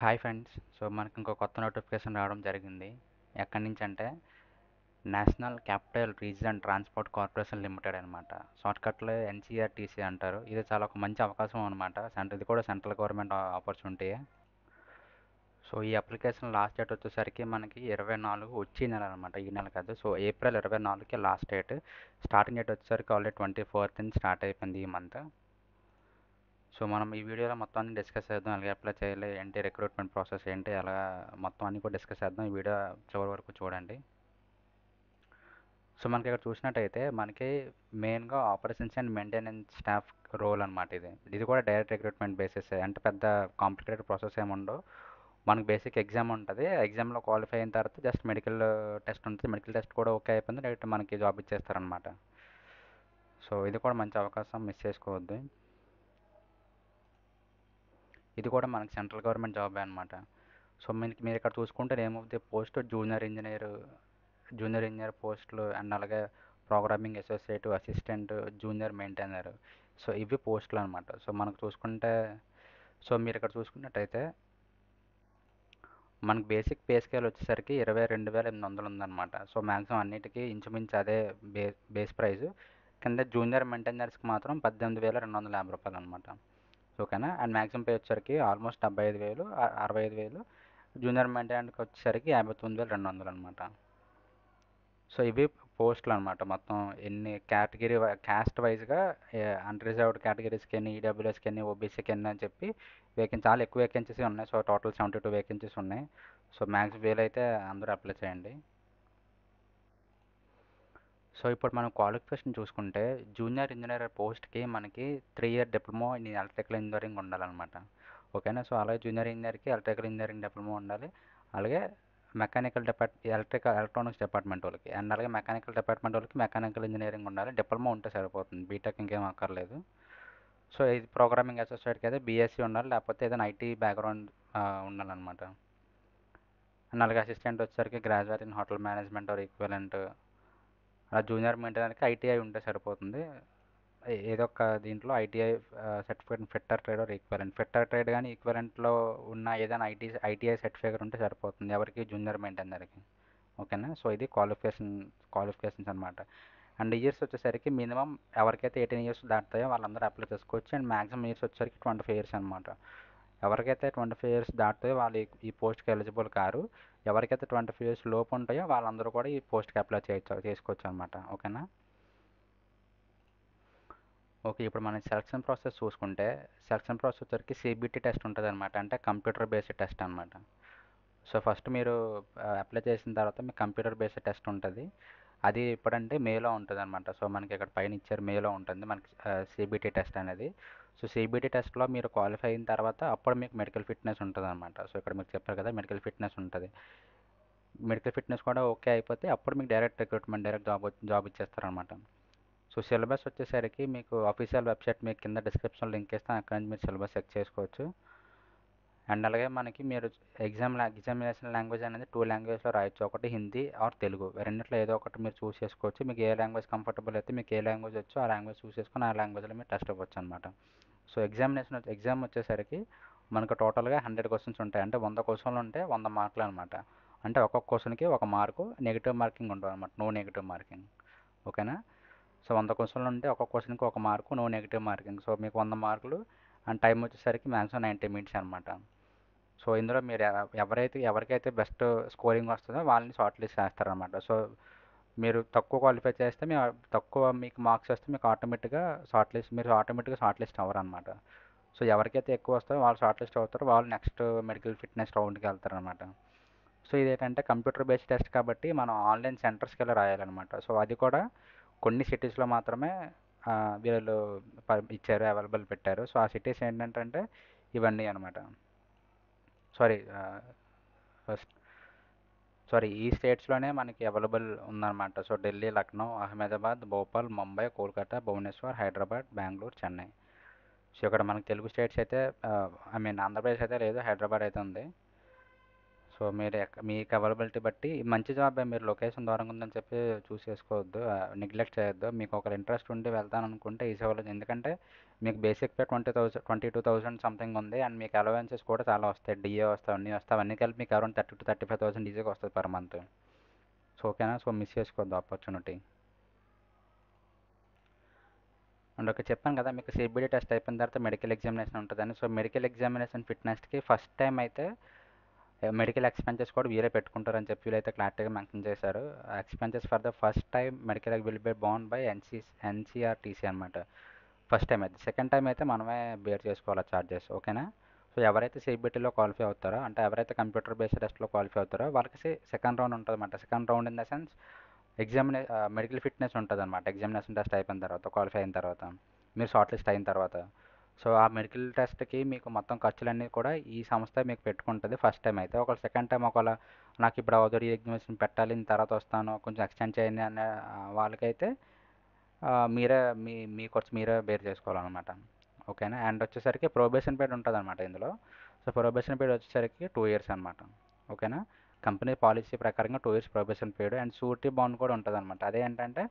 Hi friends. మనకి ఇంకో కొత్త నోటిఫికేషన్ రావడం జరిగింది. ఎక్కడి నుంచి అంటే national capital region transport corporation limited అనమాట. షార్ట్కట్లో ఎన్సీఆర్టీసీ అంటారు. ఇది చాలా ఒక మంచి అవకాశం అనమాట. ఇది కూడా సెంట్రల్ గవర్నమెంట్ ఆపర్చునిటీ. ఈ అప్లికేషన్ లాస్ట్ డేట్ వచ్చేసరికి మనకి 24 వచ్చే నెల అనమాట. ఈ నెల కాదు. ఏప్రిల్ 24కి లాస్ట్ డేట్. స్టార్టింగ్ డేట్ వచ్చేసరికి ఆల్రెడీ 24th నుంచి స్టార్ట్ అయిపోయింది ఈ మంత్. మనం ఈ వీడియోలో మొత్తం అన్ని డిస్కస్ చేద్దాం. ఎలాగ అప్లై చేయాలి, ఏంటి రిక్రూట్మెంట్ ప్రాసెస్ ఏంటి, ఎలా మొత్తం అన్ని కూడా డిస్కస్ చేద్దాం. ఈ వీడియో చివరి వరకు చూడండి. మనకి ఇక్కడ చూసినట్టయితే మనకి మెయిన్గా operations and maintenance staff role అనమాట. ఇది కూడా డైరెక్ట్ రిక్రూట్మెంట్ బేసిస్. అంటే పెద్ద కాంప్లికేటెడ్ ప్రాసెస్ ఏమి ఉండవు. మనకి బేసిక్ ఎగ్జామ్ ఉంటుంది. ఎగ్జామ్లో క్వాలిఫై అయిన తర్వాత జస్ట్ మెడికల్ టెస్ట్ ఉంటుంది. మెడికల్ టెస్ట్ కూడా ఓకే అయిపోయింది, డైరెక్ట్ మనకి జాబ్ ఇచ్చేస్తారనమాట. ఇది కూడా మంచి అవకాశం, మిస్ చేసుకోవద్దు. ఇది కూడా మనకి సెంట్రల్ గవర్నమెంట్ జాబే అనమాట. మీరు ఇక్కడ చూసుకుంటే name of the post junior engineer పోస్టులు అండ్ అలాగే programming associate, assistant, junior maintainer. ఇవి పోస్టులు అనమాట. మనకు చూసుకుంటే మీరు ఇక్కడ చూసుకున్నట్టయితే మనకి బేసిక్ పే స్కేల్ వచ్చేసరికి 22,800 ఉందన్నమాట. మ్యాక్సిమం అన్నిటికీ ఇంచుమించు అదే బేస్ ప్రైస్. కింద జూనియర్ మెయింటైనర్స్కి మాత్రం 18,250 రూపాయలు అనమాట. ఓకేనా. అండ్ మ్యాక్సిమం పే వచ్చేసరికి ఆల్మోస్ట్ 75,000, 65,000. జూనియర్ మెయింటెనెన్స్కి వచ్చేసరికి 59,200 అనమాట. ఇవి పోస్టులు అనమాట. మొత్తం ఎన్ని క్యాస్ట్ వైజ్గా అన్రిజర్వ్డ్ కేటగిరీస్కి ఎన్ని, ఈడబ్ల్యూఎస్కి ఎన్ని, ఓబీసీకి ఎన్ని అని చెప్పి చాలా ఎక్కువ వేకెన్సీస్ ఉన్నాయి. టోటల్ 72 వేకెన్సీస్ ఉన్నాయి. మ్యాక్స్ వీలైతే అందరూ అప్లై చేయండి. ఇప్పుడు మనం క్వాలిఫికేషన్ చూసుకుంటే జూనియర్ ఇంజనీర్ పోస్ట్కి మనకి 3 year diploma in electrical engineering ఉండాలన్నమాట. ఓకేనా. అలాగే జూనియర్ ఇంజనీర్కి ఎలక్ట్రికల్ ఇంజనీరింగ్ డిప్లొమా ఉండాలి. అలాగే ఎలక్ట్రానిక్స్ డిపార్ట్మెంట్ వాళ్ళకి అండ్ అలాగే మెకానికల్ డిపార్ట్మెంట్ వాళ్ళకి మెకానికల్ ఇంజనీరింగ్ ఉండాలి. డిప్లొమా ఉంటే సరిపోతుంది, బీటెక్ ఇంకేం అక్కర్లేదు. ఇది ప్రోగ్రామింగ్ అసోసియేట్కి అయితే బీఎస్సీ ఉండాలి, లేకపోతే ఏదైనా ఐటీ బ్యాక్గ్రౌండ్ ఉండాలన్నమాట. అండ్ అలాగే అసిస్టెంట్ వచ్చేసరికి graduate in hotel management or equivalent. అలా జూనియర్ మెయింటెనెన్స్కి ఐటీఐ ఉంటే సరిపోతుంది. ఏదో ఒక దీంట్లో ITI certificate, fitter trade are equivalent. Fitter trade కానీ ఈక్వలెంట్లో ఉన్న ఏదైనా ఐటీఐ సర్టిఫికేట్ ఉంటే సరిపోతుంది ఎవరికి, జూనియర్ మెయింటెనర్కి. ఓకేనా. ఇది క్వాలిఫికేషన్స్ అనమాట. అండ్ ఇయర్స్ వచ్చేసరికి మినిమం ఎవరికైతే 18 ఇయర్స్ దాటుతాయో వాళ్ళందరూ అప్లై చేసుకోవచ్చు. అండ్ మ్యాక్సిమం ఇయర్స్ వచ్చేసరికి 25 ఇయర్స్ అనమాట. ఎవరికైతే 25 ఇయర్స్ దాటుతాయో వాళ్ళు ఈ పోస్ట్కి ఎలిజిబుల్ కారు. ఎవరికైతే 25 ఇయర్స్ లోపు ఉంటాయో వాళ్ళందరూ కూడా ఈ పోస్ట్కి అప్లై చేసుకోవచ్చు అనమాట. ఓకేనా. ఓకే. ఇప్పుడు మనం సెలక్షన్ ప్రాసెస్ చూసుకుంటే సెలక్షన్ ప్రాసెస్ వచ్చరికి సిబిటి టెస్ట్ ఉంటుంది అనమాట. అంటే కంప్యూటర్ బేస్డ్ టెస్ట్ అనమాట. ఫస్ట్ మీరు అప్లై చేసిన తర్వాత మీకు కంప్యూటర్ బేస్డ్ టెస్ట్ ఉంటుంది. అది ఎప్పుడంటే మేలో ఉంటుంది అనమాట. మనకి ఇక్కడ పైన ఇచ్చారు, మేలో ఉంటుంది మనకి సిబిటి టెస్ట్ అనేది. సిబిటి టెస్ట్లో మీరు క్వాలిఫై అయిన తర్వాత అప్పుడు మీకు మెడికల్ ఫిట్నెస్ ఉంటుంది అనమాట. ఇక్కడ మీకు చెప్పారు కదా మెడికల్ ఫిట్నెస్ ఉంటుంది. మెడికల్ ఫిట్నెస్ కూడా ఓకే అయిపోతే అప్పుడు మీకు డైరెక్ట్ రిక్రూట్మెంట్, డైరెక్ట్ జాబ్ ఇచ్చేస్తారనమాట. సిలబస్ వచ్చేసరికి మీకు అఫీషియల్ వెబ్సైట్ మీకు కింద డిస్క్రిప్షన్ లింక్ ఇస్తాను, అక్కడ నుంచి మీరు సిలబస్ చెక్ చేసుకోవచ్చు. అండ్ అలాగే మీరు ఎగ్జామినేషన్ లాంగ్వేజ్ అనేది 2 లాంగ్వేజ్లో రాయొచ్చు. ఒకటి హిందీ ఆర్ తెలుగు, రెండిట్లో ఏదో ఒకటి మీరు చూస్ చేసుకోవచ్చు. మీకు ఏ లాంగ్వేజ్ కంఫర్టబుల్ అయితే, మీకు ఏ లాంగ్వేజ్ వచ్చో ఆ లాంగ్వేజ్ చూస్ చేసుకొని ఆ లాంగ్వేజ్లో మీరు టెస్ట్ ఇవ్వచ్చు అనమాట. ఎగ్జామ్ వచ్చేసరికి మనకు టోటల్గా 100 క్వశ్చన్స్ ఉంటాయి. అంటే 100 క్వశ్చన్లు ఉంటే 100 మార్కులు అనమాట. అంటే ఒక్కొక్క క్వశ్చన్కి 1 మార్కు, నెగిటివ్ మార్కింగ్ ఉంటుంది అనమాట, నో నెగిటివ్ మార్కింగ్. ఓకేనా. 100 క్వశ్చన్లు ఉంటే ఒక్కొక్క క్వశ్చన్కి 1 మార్కు, నో నెగిటివ్ మార్కింగ్. మీకు 100 మార్కులు. అండ్ టైం వచ్చేసరికి మ్యాక్సిమం 90 మినిట్స్ అనమాట. ఇందులో మీరు ఎవరికైతే బెస్ట్ స్కోరింగ్ వస్తుందో వాళ్ళని షార్ట్ లిస్ట్ చేస్తారనమాట. మీరు తక్కువ క్వాలిఫై చేస్తే తక్కువ మీకు మార్క్స్ వస్తే మీకు ఆటోమేటిక్గా షార్ట్ లిస్ట్ అవ్వరనమాట. ఎవరికైతే ఎక్కువ వస్తారో వాళ్ళు షార్ట్ లిస్ట్ అవుతారు, వాళ్ళు నెక్స్ట్ మెడికల్ ఫిట్నెస్ రౌండ్కి వెళ్తారనమాట. ఇదేంటంటే కంప్యూటర్ బేస్డ్ టెస్ట్ కాబట్టి మనం ఆన్లైన్ సెంటర్స్కి వెళ్ళి రాయాలన్నమాట. అది కూడా కొన్ని సిటీస్లో మాత్రమే వీళ్ళు ఇచ్చారు, అవైలబుల్ పెట్టారు. ఆ సిటీస్ ఏంటంటే ఇవన్నీ అనమాట. సారీ ఫస్ట్ సారీ ఈ స్టేట్స్లోనే మనకి అవైలబుల్ ఉందన్నమాట. ఢిల్లీ, లక్నో, అహ్మదాబాద్, భోపాల్, ముంబై, కోల్కతా, భువనేశ్వర్, హైదరాబాద్, బెంగళూరు, చెన్నై. ఇక్కడ మనకి తెలుగు స్టేట్స్ అయితే ఐ మీన్ ఆంధ్రప్రదేశ్ అయితే లేదు, హైదరాబాద్ అయితే ఉంది. సో మీరు మీకు అవైలబిలిటీ బట్టి మంచి జాబే, మీరు లొకేషన్ దూరంగా ఉందని చెప్పి చూస్ చేసుకోవద్దు, నెగ్లెక్ట్ చేయొద్దు. మీకు ఒక ఇంట్రెస్ట్ ఉండి వెళ్తాను అనుకుంటే ఈజీ అవ్వలేదు. ఎందుకంటే మీకు బేసిక్ పే 22,000 సంథింగ్ ఉంది, అండ్ మీకు అలవెన్సెస్ కూడా చాలా వస్తాయి, డిఏ వస్తాయి, అన్నీ వస్తాయి, అవన్నీ కలిపి మీకు అరౌండ్ 30,000 to 35,000 ఈజీగా వస్తుంది పర్ మంత్. సో ఓకేనా, సో మిస్ చేసుకోవద్దు ఆపర్చునిటీ. అండ్ ఓకే, చెప్పాను కదా మీకు సిబిడి టెస్ట్ అయిపోయిన తర్వాత మెడికల్ ఎగ్జామినేషన్ ఉంటుందని. సో మెడికల్ ఎగ్జామినేషన్ ఫిట్నెస్కి ఫస్ట్ టైం అయితే మెడికల్ ఎక్స్పెన్సెస్ కూడా వీరే పెట్టుకుంటారని చెప్పి వీళ్ళైతే క్లారిటీగా మెన్షన్ చేశారు. Expenses for the first time medical will be borne by NCRTC అనమాట. ఫస్ట్ టైం అయితే, సెకండ్ టైం అయితే మనమే బేర్ చేసుకోవాలి చార్జెస్. ఓకేనా. సో ఎవరైతే సిబిటీలో క్వాలిఫై అవుతారో, అంటే ఎవరైతే కంప్యూటర్ బేస్డ్ టెస్ట్లో క్వాలిఫై అవుతారో వాళ్ళకి సెకండ్ రౌండ్ ఉంటుంది అనమాట. Second round in the sense medical fitness ఉంటుంది అనమాట. ఎగ్జామినేషన్ టెస్ట్ అయిపోయిన తర్వాత, క్వాలిఫై అయిన తర్వాత, మీరు షార్ట్ లిస్ట్ అయిన తర్వాత. సో ఆ మెడికల్ టెస్ట్కి మీకు మొత్తం ఖర్చులన్నీ కూడా ఈ సంస్థ మీకు పెట్టుకుంటుంది ఫస్ట్ టైం అయితే. ఒకవేళ సెకండ్ టైం ఒకవేళ నాకు ఇప్పుడు అవతరి ఎగ్జామినేషన్ పెట్టాలి, నేను తర్వాత వస్తాను, కొంచెం ఎక్స్టెండ్ చేయండి అనే వాళ్ళకైతే మీరే మీ ఖర్చు మీరే బేర్ చేసుకోవాలన్నమాట. ఓకేనా. అండ్ వచ్చేసరికి ప్రొబేషన్ పీరియడ్ ఉంటుంది అనమాట ఇందులో. సో ప్రొబేషన్ పీరియడ్ వచ్చేసరికి 2 years అనమాట. ఓకేనా. కంపెనీ పాలసీ ప్రకారంగా 2 years probation period. And surety bond కూడా ఉంటుంది అనమాట. అదే ఏంటంటే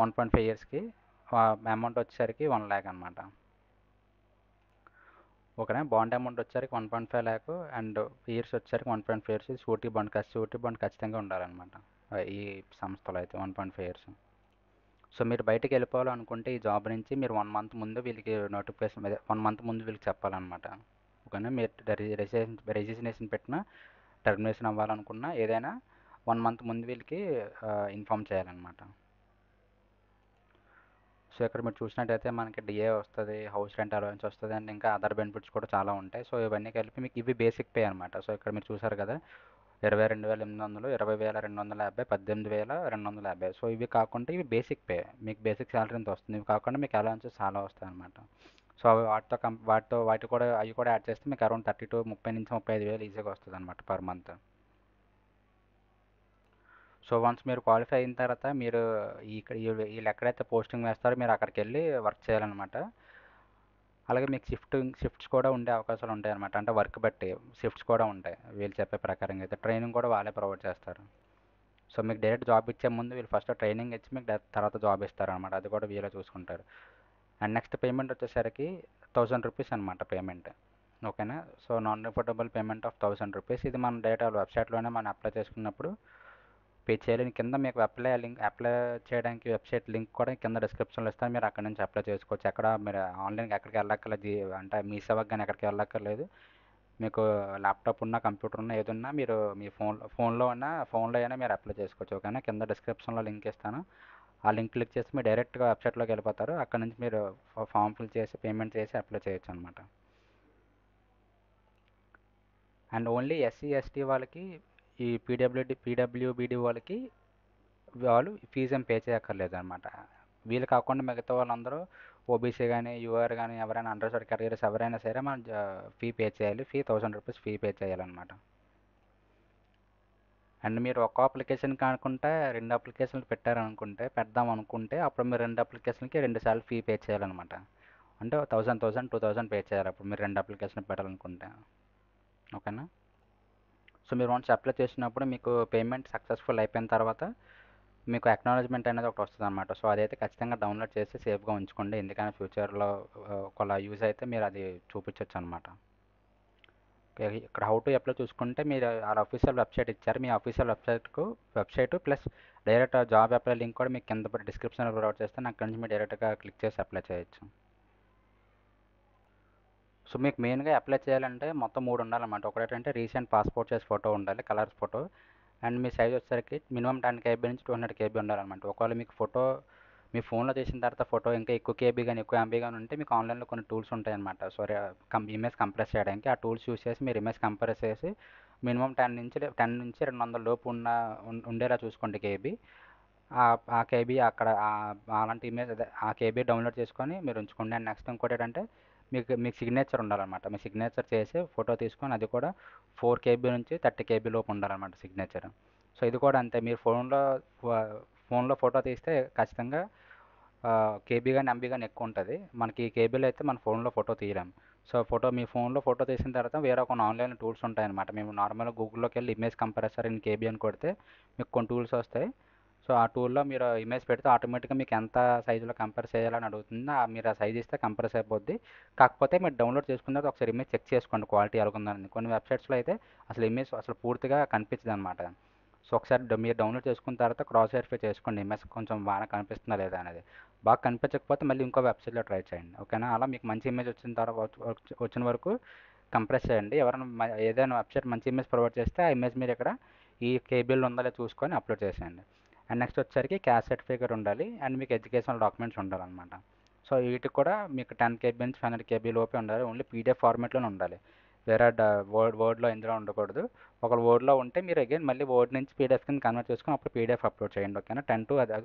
1.5 yearsకి అమౌంట్ వచ్చేసరికి 1 lakh అనమాట. ఓకేనా. బాండ్ అమౌంట్ వచ్చేసరికి 1.5 lakh, అండ్ ఇయర్స్ వచ్చేసరికి 1.5 years. షూరిటీ బాండ్ ఖచ్చితంగా ఉండాలన్నమాట ఈ సంస్థలో అయితే 1.5 years. సో మీరు బయటికి వెళ్ళిపోవాలనుకుంటే ఈ జాబ్ నుంచి మీరు 1 month ముందు వీళ్ళకి నోటిఫికేషన్, అదే 1 month ముందు వీళ్ళకి చెప్పాలన్నమాట. ఓకేనా. మీరు రిజిస్ట్రేషన్ పెట్టినా, టర్మినేషన్ అవ్వాలనుకున్నా, ఏదైనా 1 month ముందు వీళ్ళకి ఇన్ఫామ్ చేయాలన్నమాట. సో ఇక్కడ మీరు చూసినట్టయితే మనకి డిఏ వస్తుంది, హౌస్ రెంట్ అలవెన్స్ వస్తుంది, అండ్ ఇంకా అదర్ బెనిఫిట్స్ కూడా చాలా ఉంటాయి. సో ఇవన్నీ కలిపి మీకు ఇవి బేసిక్ పే అనమాట. సో ఇక్కడ మీరు చూసారు కదా, 22,800, 20,250, 18,250. సో ఇవి కాకుండా ఇవి బేసిక్ పే, మీకు బేసిక్ శాలరీ ఎంత వస్తుంది. ఇవి కాకుండా మీకు అలవెన్సెస్ చాలా వస్తాయి అనమాట. సో అవి వాటి కూడా యాడ్ చేస్తే మీకు అరౌండ్ 30 నుంచి 35,000 ఈజీగా వస్తుంది అనమాట పర్ మంత్. సో వన్స్ మీరు క్వాలిఫై అయిన తర్వాత మీరు వీళ్ళు ఎక్కడైతే పోస్టింగ్ వేస్తారో మీరు అక్కడికి వెళ్ళి వర్క్ చేయాలన్నమాట. అలాగే మీకు షిఫ్ట్స్ కూడా ఉండే అవకాశాలు ఉంటాయి అనమాట. అంటే వర్క్ బట్టి షిఫ్ట్స్ కూడా ఉంటాయి. వీళ్ళు చెప్పే ప్రకారంగా అయితే ట్రైనింగ్ కూడా వాళ్ళే ప్రొవైడ్ చేస్తారు. సో మీకు డైరెక్ట్ జాబ్ ఇచ్చే ముందు వీళ్ళు ఫస్ట్ ట్రైనింగ్ ఇచ్చి మీకు తర్వాత జాబ్ ఇస్తారనమాట. అది కూడా వీళ్ళే చూసుకుంటారు. అండ్ నెక్స్ట్ పేమెంట్ వచ్చేసరికి 1,000 రూపీస్ అనమాట పేమెంట్. ఓకేనా. So non refundable payment of 1,000 rupees. ఇది మనం డైరెక్ట్ వెబ్సైట్లోనే మనం అప్లై చేసుకున్నప్పుడు పే చేయాలి. కింద మీకు అప్లై చేయడానికి వెబ్సైట్ లింక్ కూడా కింద డిస్క్రిప్షన్లో ఇస్తాను. మీరు అక్కడ నుంచి అప్లై చేసుకోవచ్చు. ఎక్కడ మీరు ఆన్లైన్కి ఎక్కడికి వెళ్ళక్కర్లేదు, అంటే మీ సేవకు కానీ ఎక్కడికి వెళ్ళక్కర్లేదు. మీకు ల్యాప్టాప్ ఉన్నా, కంప్యూటర్ ఉన్నా, ఏది ఉన్నా మీరు మీ ఫోన్లో అయినా మీరు అప్లై చేసుకోవచ్చు. ఓకేనా. కింద డిస్క్రిప్షన్లో లింక్ ఇస్తాను. ఆ లింక్ క్లిక్ చేసి మీరు డైరెక్ట్గా వెబ్సైట్లోకి వెళ్ళిపోతారు. అక్కడ నుంచి మీరు ఫామ్ ఫిల్ చేసి పేమెంట్ చేసి అప్లై చేయొచ్చు అనమాట. అండ్ ఓన్లీ ఎస్సీ ఎస్టీ వాళ్ళకి, ఈ పీడబ్ల్యూబీడీ వాళ్ళకి వాళ్ళు ఫీజు ఏం పే చేయక్కర్లేదు అనమాట. వీళ్ళు కాకుండా మిగతా వాళ్ళందరూ ఓబీసీ కానీ, యూఆర్ కానీ, ఎవరైనా అండర్ కేటగిరీస్ ఎవరైనా సరే మనం ఫీ పే చేయాలి. 1,000 రూపీస్ ఫీ పే చేయాలన్నమాట. అండ్ మీరు ఒక అప్లికేషన్ కాకుండా 2 అప్లికేషన్లు పెడదాం అనుకుంటే అప్పుడు మీరు 2 అప్లికేషన్కి 2 సార్లు ఫీ పే చేయాలన్నమాట. అంటే 2,000 పే చేయాలి అప్పుడు మీరు 2 అప్లికేషన్ పెట్టాలనుకుంటే. ఓకేనా. సో మీరు వన్స్ అప్లై చేసినప్పుడు మీకు పేమెంట్ సక్సెస్ఫుల్ అయిపోయిన తర్వాత మీకు అక్నాలెడ్జ్మెంట్ అనేది ఒకటి వస్తుంది అనమాట. సో అదైతే ఖచ్చితంగా డౌన్లోడ్ చేసి సేఫ్గా ఉంచుకోండి. ఎందుకంటే ఫ్యూచర్లో ఒకవేళ యూజ్ అయితే మీరు అది చూపించవచ్చు అనమాట. ఇక్కడ హౌ టు అప్లై చూసుకుంటే మీరు ఆ అఫీషియల్ వెబ్సైట్ ఇచ్చారు. మీ official website plus direct job apply link కూడా మీకు కింద డిస్క్రిప్షన్లో ప్రొవైడ్ చేస్తే అక్కడి నుంచి మీరు డైరెక్ట్గా క్లిక్ చేసి అప్లై చేయొచ్చు. సో మీకు మెయిన్గా అప్లై చేయాలంటే మొత్తం 3 ఉండాలన్నమాట. ఒకటేంటంటే రీసెంట్ పాస్పోర్ట్ సైజ్ ఫోటో ఉండాలి, colour photo. And me size వచ్చేసరికి మినిమం 10 KB నుంచి 200 KB ఉండాలన్నమాట. ఒకవేళ మీకు ఫోటో మీ ఫోన్లో తీసిన తర్వాత ఫోటో ఇంకా ఎక్కువ కేబీ కానీ ఎక్కువ ఎంబీ కానీ ఉంటే మీకు ఆన్లైన్లో కొన్ని టూల్స్ ఉంటాయన్నమాట. సో ఇమేజ్ కంప్రెస్ చేయడానికి ఆ టూల్స్ యూస్ చేసి మీరు ఇమేజ్ కంప్రెస్ చేసి మినిమం 10 నుంచి 200 లోపు ఉండేలా చూసుకోండి కేబీ. ఆ కేబీ అక్కడ అలాంటి ఇమేజ్, అదే ఆ కేబీ డౌన్లోడ్ చేసుకొని మీరు ఉంచుకోండి. అండ్ నెక్స్ట్ ఇంకోటి ఏంటంటే మీకు సిగ్నేచర్ ఉండాలన్నమాట. మీ సిగ్నేచర్ చేసి ఫోటో తీసుకొని అది కూడా 4 KB నుంచి 30 KB లోపు ఉండాలన్నమాట సిగ్నేచర్. సో ఇది కూడా అంతే. మీరు ఫోన్లో ఫోటో తీస్తే ఖచ్చితంగా కేబీ కానీ ఎంబీ కానీ ఎక్కువ ఉంటుంది. మనకి కేబీలో అయితే మన ఫోన్లో ఫోటో తీయలేం. సో మీ ఫోన్లో ఫోటో తీసిన తర్వాత వేరే కొన్ని ఆన్లైన్ టూల్స్ ఉంటాయన్నమాట. మేము నార్మల్గా గూగుల్లోకి వెళ్ళి ఇమేజ్ కంప్రెసర్ ఇన్ కేబీ అని కొడితే మీకు కొన్ని టూల్స్ వస్తాయి. సో ఆ టూల్లో మీరు ఇమేజ్ పెడితే ఆటోమేటిక్గా మీకు ఎంత సైజులో కంప్రెస్ చేయాలని అడుగుతుంది. మీరు ఆ సైజ్ ఇస్తే కంప్రెస్ అయిపోద్ది. కాకపోతే మీరు డౌన్లోడ్ చేసుకున్న తర్వాత ఒకసారి ఇమేజ్ చెక్ చేసుకోండి క్వాలిటీ ఎలాగుందని. కొన్ని వెబ్సైట్స్లో అయితే అసలు ఇమేజ్ అసలు పూర్తిగా కనిపించదు అనమాట. సో ఒకసారి మీరు డౌన్లోడ్ చేసుకున్న తర్వాత క్రాస్ వెరిఫై చేసుకోండి ఇమేజ్ కొంచెం బాగా కనిపిస్తుందా లేదా అనేది. బాగా కనిపించకపోతే మళ్ళీ ఇంకో వెబ్సైట్లో ట్రై చేయండి. ఓకేనా? అలా మీకు మంచి ఇమేజ్ వచ్చిన తర్వాత వచ్చిన వరకు కంప్రెస్ చేయండి. ఎవరైనా ఏదైనా వెబ్సైట్ మంచి ఇమేజ్ ప్రొవైడ్ చేస్తే ఆ ఇమేజ్ మీరు ఇక్కడ ఈ కేబీలో ఉందో లేదో చూసుకొని అప్లోడ్ చేసేయండి. అండ్ నెక్స్ట్ వచ్చేసరికి క్యాస్ట్ సర్టిఫికేట్ ఉండాలి అండ్ మీకు ఎడ్యుకేషనల్ డాక్యుమెంట్స్ ఉండాలన్నమాట. సో వీటికి కూడా మీకు 10 కేబీ నుంచి 500 కేబీ లోపే ఉండాలి. ఓన్లీ పీడిఎఫ్ ఫార్మేట్లోనే ఉండాలి. వేరే వర్డ్లో ఇందులో ఉండకూడదు. ఒకవేళ వర్డ్లో ఉంటే మీరు అగైన్ మళ్ళీ వర్డ్ నుంచి పీడిఎఫ్ కింద కన్వర్ట్ చేసుకొని అప్పుడు పీడిఎఫ్ అప్లోడ్ చేయండి. ఓకేనా?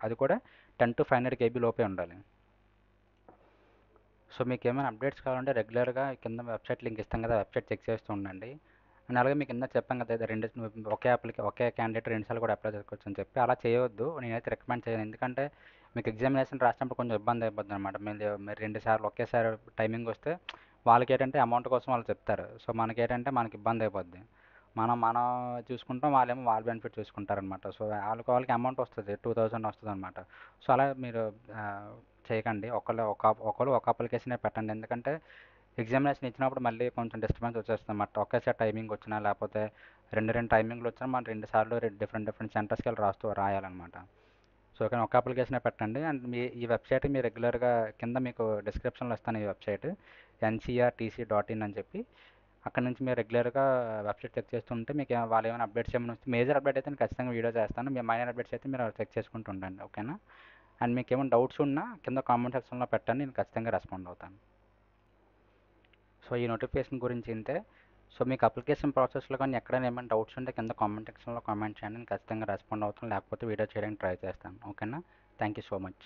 అది కూడా 10 to 500 కేబీ లోపే ఉండాలి. సో మీకు ఏమైనా అప్డేట్స్ కావాలంటే రెగ్యులర్గా కింద వెబ్సైట్ లింక్ ఇస్తాం కదా, వెబ్సైట్ చెక్ చేస్తూ ఉండండి. అండ్ అలాగే మీకు కింద చెప్పాం కదా, ఒకే క్యాండిడేట్ రెండుసార్లు కూడా అప్లై చేసుకోవచ్చు అని చెప్పి. అలా చేయొద్దు, నేనైతే రికమెండ్ చేయను. ఎందుకంటే మీకు ఎగ్జామినేషన్ రాసినప్పుడు కొంచెం ఇబ్బంది అయిపోద్ది అనమాట. మీరు రెండు సార్లు ఒకేసారి టైమింగ్ వస్తే వాళ్ళకి ఏంటంటే అమౌంట్ కోసం వాళ్ళు చెప్తారు. సో మనకేంటంటే మనకి ఇబ్బంది అయిపోద్ది. మనం చూసుకుంటాం, వాళ్ళేమో వాళ్ళ బెనిఫిట్ చూసుకుంటారనమాట. సో వాళ్ళకి అమౌంట్ వస్తుంది, 2000 వస్తుంది అనమాట. సో అలా మీరు చేయకండి. ఒకళ్ళు ఒక అప్లికేషనే పెట్టండి. ఎందుకంటే ఎగ్జామినేషన్ ఇచ్చినప్పుడు మళ్ళీ కొంచెం డిస్టర్బెన్స్ వచ్చేస్తుంది అన్నమాట. ఒకేసారి టైమింగ్ వచ్చినా లేకపోతే రెండు టైమింగ్లు వచ్చినా మనం రెండు సార్లు డిఫరెంట్ సెంటర్స్కి వెళ్ళి రాయాలన్నమాట. సో కానీ ఒక అప్లికేషనే పెట్టండి. అండ్ ఈ వెబ్సైట్ మీరు రెగ్యులర్గా కింద మీకు డిస్క్రిప్షన్లో ఇస్తాను ఈ వెబ్సైట్ ncrtc.in అని చెప్పి. అక్కడ నుంచి మీరు రెగ్యులర్గా వెబ్సైట్ చెక్ చేస్తుంటే మీకు వాళ్ళు ఏమైనా అప్డేట్స్ ఏమైనా వస్తే, మేజర్ అప్డేట్ అయితే నేను ఖచ్చితంగా వీడియో చేస్తాను. మీ మైనర్ అప్డేట్స్ అయితే మీరు చెక్ చేసుకుంటూ ఉండండి. ఓకేనా? అండ్ మీకు ఏమైనా డౌట్స్ ఉన్నా కింద కామెంట్ సెక్షన్లో పెట్టండి, నేను ఖచ్చితంగా రెస్పాండ్ అవుతాను. సో ఈ నోటిఫికేషన్ గురించి ఇంతే. సో మీకు అప్లికేషన్ ప్రాసెస్లో కానీ ఎక్కడైనా ఏమైనా డౌట్స్ ఉంటే కింద కామెంట్ సెక్షన్లో కామెంట్ చేయండి, నేను ఖచ్చితంగా రెస్పాండ్ అవుతాను. లేకపోతే వీడియో చేయడానికి ట్రై చేస్తాను. ఓకేనా? Thank you so much.